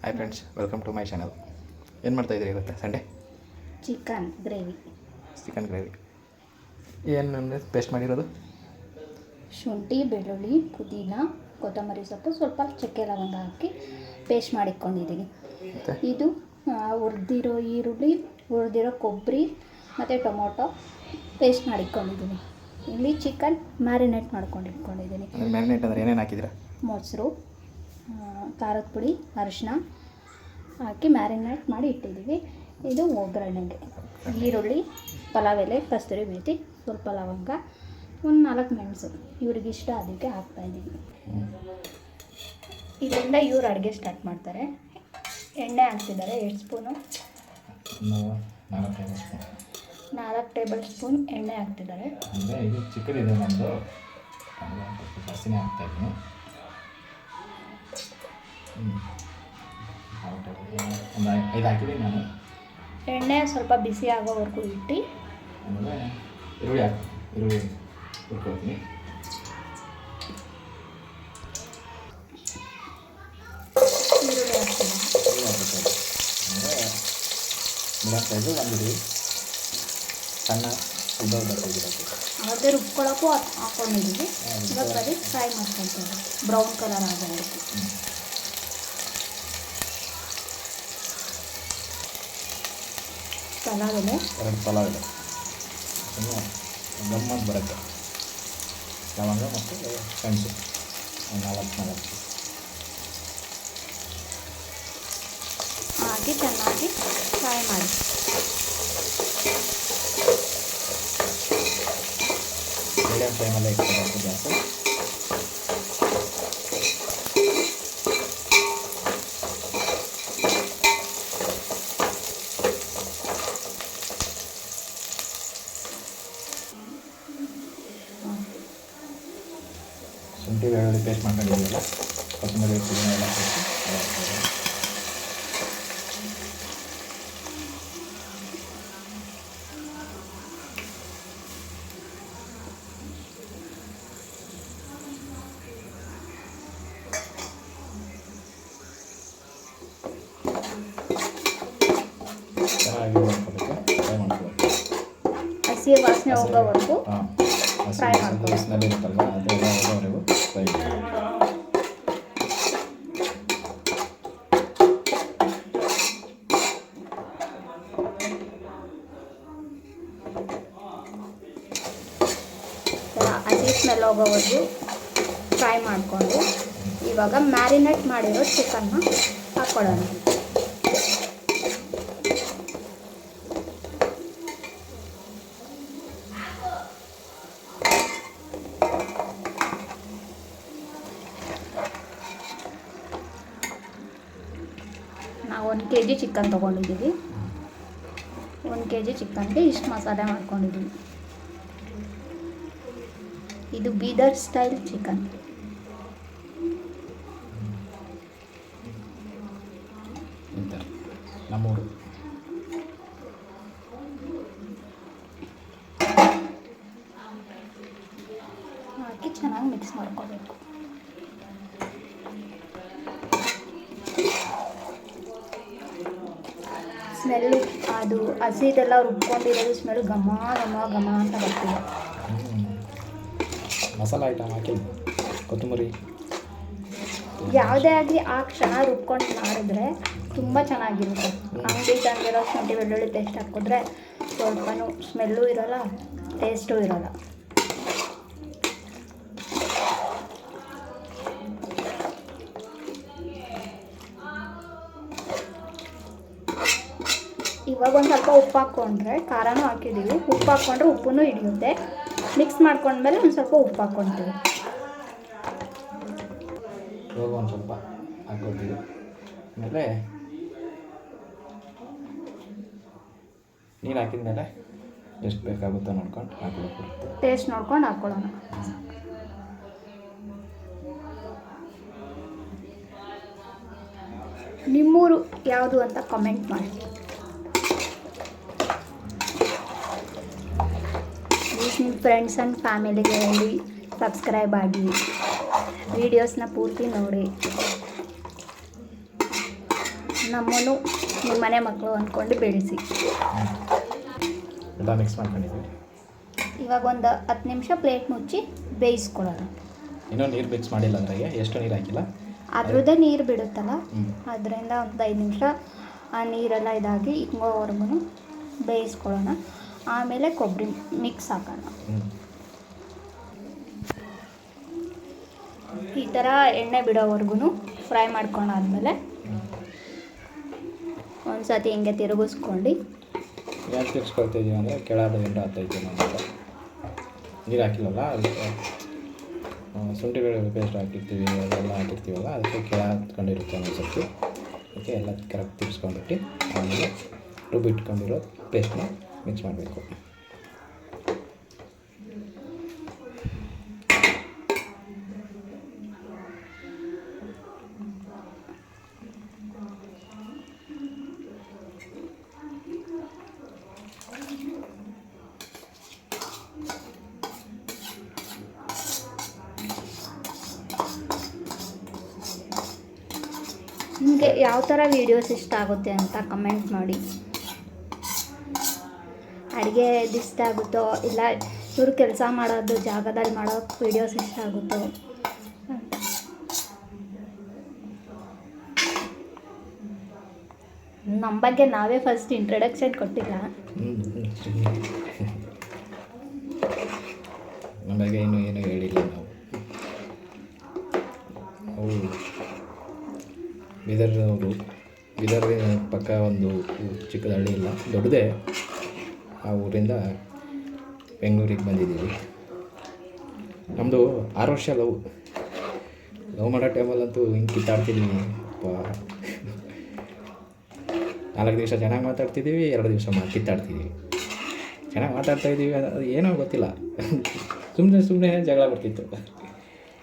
Hi friends, welcome to my channel. ಏನು ಮಾಡ್ತಾಯಿದ್ದೀರಿ ಇವತ್ತು ಸಂಡೇ? Chicken gravy. ಏನು ಪೇಸ್ಟ್ ಮಾಡಿರೋದು? ಶುಂಠಿ, ಬೆಳ್ಳುಳ್ಳಿ, ಪುದೀನ, ಕೊತ್ತಂಬರಿ ಸೊಪ್ಪು, ಸ್ವಲ್ಪ ಚಕ್ಕೆ ಲವಂಗ ಹಾಕಿ ಪೇಸ್ಟ್ ಮಾಡಿಟ್ಕೊಂಡಿದ್ದೀನಿ. ಇದು ಹುರಿದಿರೋ ಈರುಳ್ಳಿ, ಹುರಿದಿರೋ ಕೊಬ್ಬರಿ ಮತ್ತು ಟೊಮೊಟೊ ಪೇಸ್ಟ್ ಮಾಡಿಟ್ಕೊಂಡಿದ್ದೀನಿ. ಇಲ್ಲಿ ಚಿಕನ್ ಮ್ಯಾರಿನೇಟ್ ಮಾಡ್ಕೊಂಡಿಟ್ಕೊಂಡಿದ್ದೀನಿ. ಮ್ಯಾರಿನೇಟ್ ಅಂದರೆ ಏನೇನು ಹಾಕಿದ್ದೀರಾ? ಮೊಸರು, ಖಾರದ ಪುಡಿ, ಅರಿಶಿನ ಹಾಕಿ ಮ್ಯಾರಿನೇಟ್ ಮಾಡಿ ಇಟ್ಟಿದ್ದೀವಿ. ಇದು ಒಗ್ಗರಣೆಗೆ ಈರುಳ್ಳಿ, ಪಲಾವ್ ಎಲೆ, ಕಸ್ತೂರಿ ಮೇಥಿ, ಸ್ವಲ್ಪ ಲವಂಗ, ಒಂದು 4 ಮೆಣಸು ಇವ್ರಿಗಿಷ್ಟ ಅದಕ್ಕೆ ಹಾಕ್ತಾಯಿದ್ದೀವಿ. ಇದರಿಂದ ಇವ್ರು ಅಡುಗೆ ಸ್ಟಾರ್ಟ್ ಮಾಡ್ತಾರೆ. ಎಣ್ಣೆ ಹಾಕ್ತಿದ್ದಾರೆ 2 ಸ್ಪೂನು, 4 ಟೇಬಲ್ ಸ್ಪೂನ್ ಎಣ್ಣೆ ಹಾಕ್ತಿದ್ದಾರೆ. ಅಂದರೆ ಇದು ಚಿಕ್ಕದಿದೆ ನಮ್ಮದು, ಜಾಸ್ತಿನೇ ಹಾಕ್ತಾಯಿದ್ದೀನಿ. ಒಂದು 5 ಹಾಕಿದ್ದೀನಿ ನಾನು. ಎಣ್ಣೆ ಸ್ವಲ್ಪ ಬಿಸಿ ಆಗೋವರೆಗೂ ಇಟ್ಟು ಆಮೇಲೆ ಈರುಳ್ಳಿ ಹುರ್ಕೊಳ್ತೀನಿ. ಈರುಳ್ಳಿ ಹಾಕ್ತೀನಿ. ಅಂದರೆ ಮೀಡಿಯಮ್ ಸೈಜು ಒಂದಿರಿ ಸಣ್ಣ ಅದೇ ರುಬ್ಕೊಳ್ಳೋಕ್ಕೂ ಹಾಕ್ಕೊಂಡಿದ್ದೀವಿ. ಇವಾಗ ಬರೀ ಫ್ರೈ ಮಾಡ್ಕೊಳ್ತೀವಿ ಬ್ರೌನ್ ಕಲರ್ ಆಗೋವರೆಗೂ. ಪಲಾವ್ ಎಲೆ 2 ಪಲಾವ್ ಎಲೆ ಗಮ್ಮತ್ತು ಬರುತ್ತೆ. ಲವಂಗ ಮತ್ತು ಮೆಣಸು 4 ಹಾಕಿ ಚೆನ್ನಾಗಿ ಫ್ರೈ ಮಾಡಿ. ಮೀಡಿಯಮ್ ಫ್ಲೇಮಲ್ಲೇ ಇಟ್ಕೊಬೇಕು ಗ್ಯಾಸು. ಶುಂಠಿ ಬೆಳ್ಳುಳ್ಳಿ ಪೇಸ್ಟ್ ಮಾಡ್ಕೊಂಡಿದ್ದೀವಲ್ಲ, ಕೊತ್ತಂಬರಿ ಪುದೀನ ಎಲ್ಲ ಹಾಕಿ ಚೆನ್ನಾಗಿ ಮಾಡ್ಕೋಬೇಕು, ಫ್ರೈ ಮಾಡ್ಕೋಬೇಕು. ಹಸಿ ವಾಸನೆ ಹೋಗೋವರೆಗೂ ಫ್ರೈ ಮಾಡ್ಕೊಳ್ಳಿ. ಸ್ಮೆಲ್ ಇರುತ್ತಲ್ವ ಅದೆಲ್ಲ ಹೋಗೋವರೆಗೂ ಫ್ರೈ ಮಾಡಿ. ಹಸಿ ಸ್ಮೆಲ್ ಹೋಗೋವರೆಗೂ ಫ್ರೈ ಮಾಡಿಕೊಂಡು ಇವಾಗ ಮ್ಯಾರಿನೇಟ್ ಮಾಡಿರೋ ಚಿಕನ್ನ ಹಾಕ್ಕೊಳ್ಳೋಣ. ನಾವು 1 kg ಚಿಕನ್ ತೊಗೊಂಡಿದ್ದೀವಿ. 1 kg ಚಿಕನ್ಗೆ ಇಷ್ಟು ಮಸಾಲೆ ಮಾಡ್ಕೊಂಡಿದ್ದೀವಿ. ಇದು ಬೀದರ್ ಸ್ಟೈಲ್ ಚಿಕನ್. ನಮ್ಮೂರು ಹಾಕಿ ಚೆನ್ನಾಗಿ ಮಿಕ್ಸ್ ಮಾಡ್ಕೋಬೇಕು. ಸ್ಮೆಲ್ಲು ಅದು ಹಸಿದೆಲ್ಲ ರುಬ್ಕೊಂಡಿರೋದು ಸ್ಮೆಲ್ಲು ಘಮ ಅಂತ ಬರ್ತಿದೆ. ಮಸಾಲ ಐಟಮ್ ಹಾಕಿ ಕೊತ್ತಂಬರಿ ಯಾವುದೇ ಆಗಲಿ ಆ ಕ್ಷಣ ರುಬ್ಕೊಂಡು ಮಾಡಿದ್ರೆ ತುಂಬ ಚೆನ್ನಾಗಿರುತ್ತೆ. ಅಂಗಡಿ ತಂದಿರೋ ಶುಂಠಿ ಬೆಳ್ಳುಳ್ಳಿ ಪೇಸ್ಟ್ ಹಾಕಿದ್ರೆ ಸ್ವಲ್ಪನೂ ಸ್ಮೆಲ್ಲು ಇರೋಲ್ಲ, ಟೇಸ್ಟು ಇರೋಲ್ಲ. ಇವಾಗ ಒಂದು ಸ್ವಲ್ಪ ಉಪ್ಪು ಹಾಕ್ಕೊಂಡ್ರೆ, ಖಾರನೂ ಹಾಕಿದ್ದೀವಿ, ಉಪ್ಪು ಹಾಕ್ಕೊಂಡ್ರೆ ಉಪ್ಪು ಹಿಡಿಯುತ್ತೆ. ಮಿಕ್ಸ್ ಮಾಡ್ಕೊಂಡ್ಮೇಲೆ ಒಂದು ಸ್ವಲ್ಪ ಉಪ್ಪು ಹಾಕ್ಕೊಳ್ತೀವಿ. ಇವಾಗ ಒಂದು ಸ್ವಲ್ಪ ಹಾಕ್ಕೊಳ್ತೀವಿ. ಆಮೇಲೆ ನೀರು ಹಾಕಿದ್ಮೇಲೆ ಎಷ್ಟು ಬೇಕಾಗುತ್ತೋ ನೋಡ್ಕೊಂಡು ಹಾಕ್ಬೇಕು. ಟೇಸ್ಟ್ ನೋಡ್ಕೊಂಡು ಹಾಕ್ಕೊಳ್ಳೋಣ. ನಿಮ್ಮೂರು ಯಾವುದು ಅಂತ ಕಮೆಂಟ್ ಮಾಡಿ. ನಿಮ್ಮ ಫ್ರೆಂಡ್ಸ್ ಆ್ಯಂಡ್ ಫ್ಯಾಮಿಲಿಗೆ ಹೇಳಿ, ಸಬ್ಸ್ಕ್ರೈಬ್ ಆಗಿ, ವೀಡಿಯೋಸ್ನ ಪೂರ್ತಿ ನೋಡಿ. ನಮ್ಮನ್ನು ನಿಮ್ಮ ಮನೆ ಮಕ್ಕಳು ಅಂದ್ಕೊಂಡು ಬೆಳೆಸಿ. ಎಲ್ಲ ಮಿಕ್ಸ್ ಮಾಡ್ಕೊಂಡಿದ್ದೀವಿ. ಇವಾಗ ಒಂದು 10 ನಿಮಿಷ ಪ್ಲೇಟ್ ಮುಚ್ಚಿ ಬೇಯಿಸ್ಕೊಳ್ಳೋಣ. ಇನ್ನೂ ನೀರು ಮಿಕ್ಸ್ ಮಾಡಿಲ್ಲ ಅದ್ರಾಗೆ, ಎಷ್ಟು ನೀರು ಹಾಕಿಲ್ಲ, ಅದ್ರದ್ದೇ ನೀರು ಬಿಡುತ್ತಲ್ಲ, ಅದರಿಂದ ಒಂದು 5 ನಿಮಿಷ ಆ ನೀರೆಲ್ಲ ಇದಾಗಿ ಹಿಂಗೋವರೆಗೂ ಬೇಯಿಸ್ಕೊಳ್ಳೋಣ. ಆಮೇಲೆ ಕೊಬ್ಬರಿ ಮಿಕ್ಸ್ ಹಾಕೋಣ. ಈ ಥರ ಎಣ್ಣೆ ಬಿಡೋವರೆಗೂ ಫ್ರೈ ಮಾಡ್ಕೊಂಡಾದ್ಮೇಲೆ ಒಂದು ಸತಿ ಹಿಂಗೆ ತಿರುಗಿಸ್ಕೊಂಡು. ಯಾಕೆ ತಿರ್ಸ್ಕೊಳ್ತಿದ್ದೀವಿ ಅಂದರೆ ಕೆಳಗಡೆಯಿಂದ ಹತ್ತೈತೆ ನಮಗೆ ನೀರು ಹಾಕಿಲ್ಲಲ್ಲ, ಅದಕ್ಕೆ ಶುಂಠಿ ಬೆಳ್ಳುಳ್ಳಿ ಪೇಸ್ಟ್ ಹಾಕಿರ್ತೀವಿ, ಅದೆಲ್ಲ ಹಾಕಿರ್ತೀವಲ್ಲ, ಅದಕ್ಕೆ ಕೆಳ ಹತ್ಕೊಂಡಿರುತ್ತೆ ಒಂದು ಸರ್ತಿ. ಅದಕ್ಕೆ ಎಲ್ಲ ಕರೆಕ್ಟ್ ತಿರ್ಸ್ಕೊಂಡ್ಬಿಟ್ಟು ಆಮೇಲೆ ರುಬ್ಬಿಟ್ಕೊಂಡಿರೋ ಪೇಸ್ಟ್ನ ಮಿಕ್ಸ್ ಮಾಡಬೇಕು. ನಿಮಗೆ ಯಾವ ಥರ ವೀಡಿಯೋಸ್ ಇಷ್ಟ ಆಗುತ್ತೆ ಅಂತ ಕಮೆಂಟ್ ಮಾಡಿ. ಅಡುಗೆ ಇಷ್ಟ ಆಗುತ್ತೋ ಇಲ್ಲ ಇವರು ಕೆಲಸ ಮಾಡೋದು ಜಾಗದಲ್ಲಿ ಮಾಡೋ ವೀಡಿಯೋಸ್ ಇಷ್ಟ ಆಗುತ್ತೋ ಅಂತ. ನಮ್ಮ ಬಗ್ಗೆ ನಾವೇ ಫಸ್ಟ್ ಇಂಟ್ರಡಕ್ಷನ್ ಕೊಟ್ಟಿಲ್ಲ. ನಮ್ಮ ಬಗ್ಗೆ ಇನ್ನೂ ಏನೂ ಹೇಳಿಲ್ಲ ನಾವು. ಅವು ಬೀದರ್ ಪಕ್ಕ ಒಂದು ಚಿಕ್ಕದ ಹಳ್ಳಿ ಇಲ್ಲ, ದೊಡ್ಡದೇ. ಆ ಊರಿಂದ ಬೆಂಗಳೂರಿಗೆ ಬಂದಿದ್ದೀವಿ. ನಮ್ಮದು 6 ವರ್ಷ ಲವ್ ಮಾಡೋ ಟೈಮಲ್ಲಂತೂ ಹಿಂಗೆ ಕಿತ್ತಾಡ್ತಿದ್ದೀವಿ. 4 ದಿವಸ ಚೆನ್ನಾಗಿ ಮಾತಾಡ್ತಿದ್ದೀವಿ, 2 ದಿವಸ ಕಿತ್ತಾಡ್ತಿದ್ದೀವಿ. ಚೆನ್ನಾಗಿ ಮಾತಾಡ್ತಾಯಿದ್ದೀವಿ, ಅದು ಏನೋ ಗೊತ್ತಿಲ್ಲ, ಸುಮ್ಮನೆ ಜಗಳ ಬರ್ತಿತ್ತು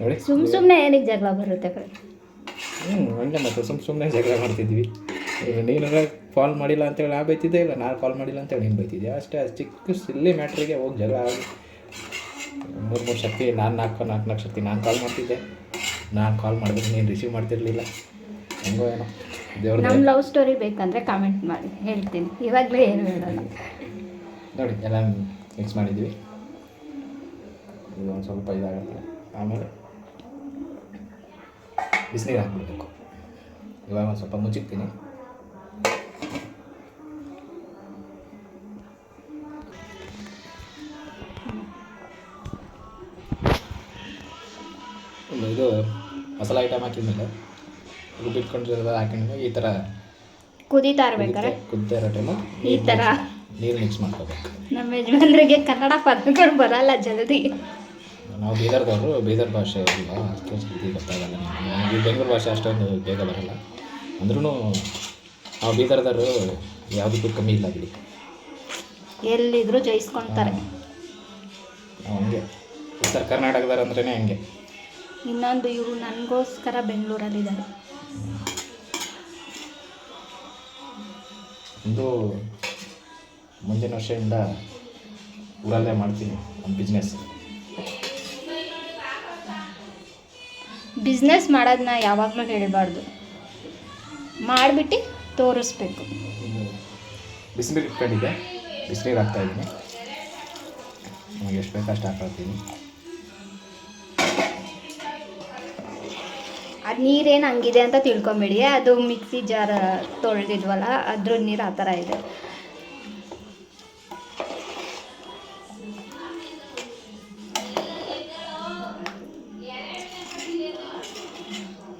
ನೋಡಿ. ಸುಮ್ಮನೆ ಏನಕ್ಕೆ ಜಗಳ ಬರುತ್ತೆ? ಹಂಗೆ ಮತ್ತೆ ಸುಮ್ಮನೆ ಜಗಳ ಮಾಡ್ತಿದ್ವಿ. ನೀನು ಕಾಲ್ ಮಾಡಿಲ್ಲ ಅಂತೇಳಿ ನಾ ಬೈತಿದ್ದೆ, ಇಲ್ಲ ನಾನು ಕಾಲ್ ಮಾಡಿಲ್ಲ ಅಂತೇಳಿ ನೀನು ಬೈತಿದ್ದೆ, ಅಷ್ಟೇ. ಚಿಕ್ಕ ಸಿಲ್ಲಿ ಮ್ಯಾಟ್ರಿಗೆ ಹೋಗಿ ಜಗಳ ಆಗಿ 3 ಸರ್ತಿ, ನಾನು 4 ಸರ್ತಿ ನಾನು ಕಾಲ್ ಮಾಡ್ತಿದ್ದೆ. ನಾನು ಕಾಲ್ ಮಾಡಿದ್ರೆ ನೀನು ರಿಸೀವ್ ಮಾಡ್ತಿರ್ಲಿಲ್ಲ. ಹೆಂಗೋ ಏನೋ ದೇವ್ರ. ನಮ್ಮ ಲವ್ ಸ್ಟೋರಿ ಬೇಕಂದರೆ ಕಾಮೆಂಟ್ ಮಾಡಿ, ಹೇಳ್ತೀನಿ. ಇವಾಗಲೇ ಏನು ಹೇಳೋಲ್ಲ ನೋಡಿ. ಎಲ್ಲ ಮಿಕ್ಸ್ ಮಾಡಿದ್ವಿ. ಇದು ಒಂದು ಸ್ವಲ್ಪ ಇದಾಗುತ್ತೆ. ಆಮೇಲೆ ಬಿಸಿನೀರು ಹಾಕ್ಬಿಡ್ಬೇಕು. ಇವಾಗ ಒಂದು ಸ್ವಲ್ಪ ಮುಚ್ಚಿಕ್ತೀನಿ. ಇದು ಮಸಾಲೆ ಐಟಮ್ ಹಾಕಿದ್ಮೇಲೆ ರುಬ್ಬಿಟ್ಕೊಂಡಿರೋದು ಹಾಕಿದ್ಮೇಲೆ ಈ ಥರ ಕುದೀತಾ ಇರ್ಬೇಕಾರೆ, ಕುದಿತಾ ಇರೋ ಟೈಮು ಈ ಥರ ನೀರು ಮಿಕ್ಸ್ ಮಾಡ್ಕೋಬೇಕು. ನಮ್ಮ ಯಜಮಾನ್ರಿಗೆ ಕನ್ನಡ ಪದಗಳು ಬರಲ್ಲ ಜಲ್ದಿ. ನಾವು ಬೀದರ್ದವರು, ಬೀದರ್ ಭಾಷೆ ಇಲ್ಲ, ಅಷ್ಟು ಜಲ್ದಿ ಗೊತ್ತಾಗಲ್ಲ. ನಮಗೆ ಬೆಂಗಳೂರು ಭಾಷೆ ಅಷ್ಟೊಂದು ಬೇಗ ಬರಲ್ಲ. ಅಂದ್ರೂ ನಾವು ಬೀದರ್ದವರು ಯಾವುದಕ್ಕೂ ಕಮ್ಮಿ ಇಲ್ಲ ಬಿಡಿ, ಎಲ್ಲಿದ್ರು ಜಯಿಸ್ಕೊಳ್ತಾರೆ. ನಾವು ಹಂಗೆ ಉತ್ತರ ಕರ್ನಾಟಕದವ್ರು ಅಂದ್ರೇ ಹಂಗೆ. ಇನ್ನೊಂದು ಇವರು ನನಗೋಸ್ಕರ ಬೆಂಗಳೂರಲ್ಲಿದ್ದಾರೆ. ಒಂದು ಮುಂದಿನ ವರ್ಷದಿಂದ ಊರಲ್ಲೇ ಮಾಡ್ತೀನಿ ಒಂದು ಬಿಸ್ನೆಸ್ ಮಾಡೋದನ್ನ ಯಾವಾಗಲೂ ಹೇಳಬಾರ್ದು, ಮಾಡಿಬಿಟ್ಟು ತೋರಿಸ್ಬೇಕು. ಬಿಸಿನೀರು ಇಟ್ಕೊಂಡಿದ್ದೆ, ಬಿಸಿನೀರು ಹಾಕ್ತಾಯಿದ್ದೀನಿ. ನಮಗೆ ಎಷ್ಟು ಬೇಕು ಅಷ್ಟು ಹಾಕ್ಕೊಳ್ತೀನಿ. ಅದು ನೀರೇನು ಹಂಗಿದೆ ಅಂತ ತಿಳ್ಕೊಂಬೇಡಿ, ಅದು ಮಿಕ್ಸಿ ಜಾರ್ ತೊಳೆದಿದ್ವಲ್ಲ ಅದ್ರ ನೀರು ಆ ಥರ ಇದೆ.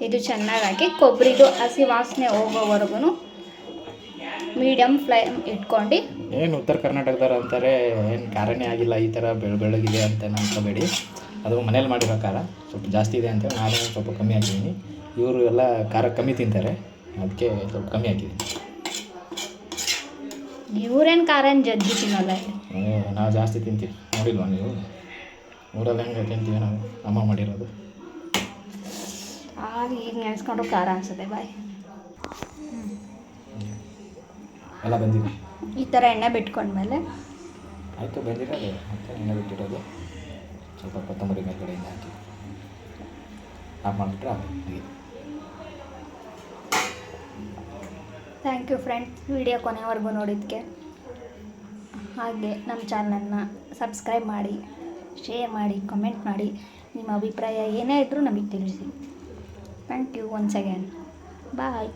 ಇದು ಚೆನ್ನಾಗಿ ಹಾಕಿ ಕೊಬ್ಬರಿದು ಹಸಿ ವಾಸನೆ ಹೋಗೋವರೆಗೂ ಮೀಡಿಯಮ್ ಫ್ಲೇಮ್ ಇಟ್ಕೊಂಡು. ಏನು ಉತ್ತರ ಕರ್ನಾಟಕದವ್ರು ಅಂತಾರೆ ಏನು ಖಾರನೇ ಆಗಿಲ್ಲ, ಈ ಥರ ಬೆಳಗಿದೆ ಅಂತ ಅನ್ಕೋಬೇಡಿ. ಅದು ಮನೇಲಿ ಮಾಡಿರೋ ಖಾರ ಸ್ವಲ್ಪ ಜಾಸ್ತಿ ಇದೆ ಅಂತೇಳಿ ನಾನು ಸ್ವಲ್ಪ ಕಮ್ಮಿ ಹಾಕಿದ್ದೀನಿ. ಇವರು ಎಲ್ಲ ಖಾರ ಕಮ್ಮಿ ತಿಂತಾರೆ, ಅದಕ್ಕೆ ಸ್ವಲ್ಪ ಕಮ್ಮಿ ಹಾಕಿದ್ದೀನಿ. ಇವರೇನು ಖಾರನ ಜಜ್ಜಿ ತಿನ್ನೋಲ್ಲ. ನಾವು ಜಾಸ್ತಿ ತಿಂತೀವಿ, ನೋಡಿಲ್ವಾ ನೀವು? ಊರಲ್ಲಿ ಹೆಂಗೆ ತಿಂತೀವಿ ನಾವು, ಅಮ್ಮ ಮಾಡಿರೋದು. ಈಗ ನೆನೆಸ್ಕೊಂಡ್ರು ಖಾರ ಅನಿಸುತ್ತೆ. ಬಾಯ್. ಎಲ್ಲ ಬಂದಿದೆ. ಈ ಥರ ಎಣ್ಣೆ ಬಿಟ್ಕೊಂಡ್ಮೇಲೆ ಆಯಿತು, ಬಂದಿರೋದು ಮತ್ತು ಎಣ್ಣೆ ಬಿಟ್ಟಿರೋದು. ಸ್ವಲ್ಪ ಕೊತ್ತಂಬರಿ ಮೇಲ್ಗಡೆಯಿಂದ ಹಾಕಿ ಆಫ್ ಮಾಡಿಬಿಟ್ರೆ ಆಗಿ ಥ್ಯಾಂಕ್ ಯು ಫ್ರೆಂಡ್ಸ್, ವಿಡಿಯೋ ಕೊನೆವರೆಗೂ ನೋಡಿದ್ದಕ್ಕೆ. ಹಾಗೆ ನಮ್ಮ ಚಾನಲನ್ನು ಸಬ್ಸ್ಕ್ರೈಬ್ ಮಾಡಿ, ಶೇರ್ ಮಾಡಿ, ಕಮೆಂಟ್ ಮಾಡಿ. ನಿಮ್ಮ ಅಭಿಪ್ರಾಯ ಏನೇ ಇದ್ದರೂ ನಮಗೆ ತಿಳಿಸಿ. Thank you once again. Bye.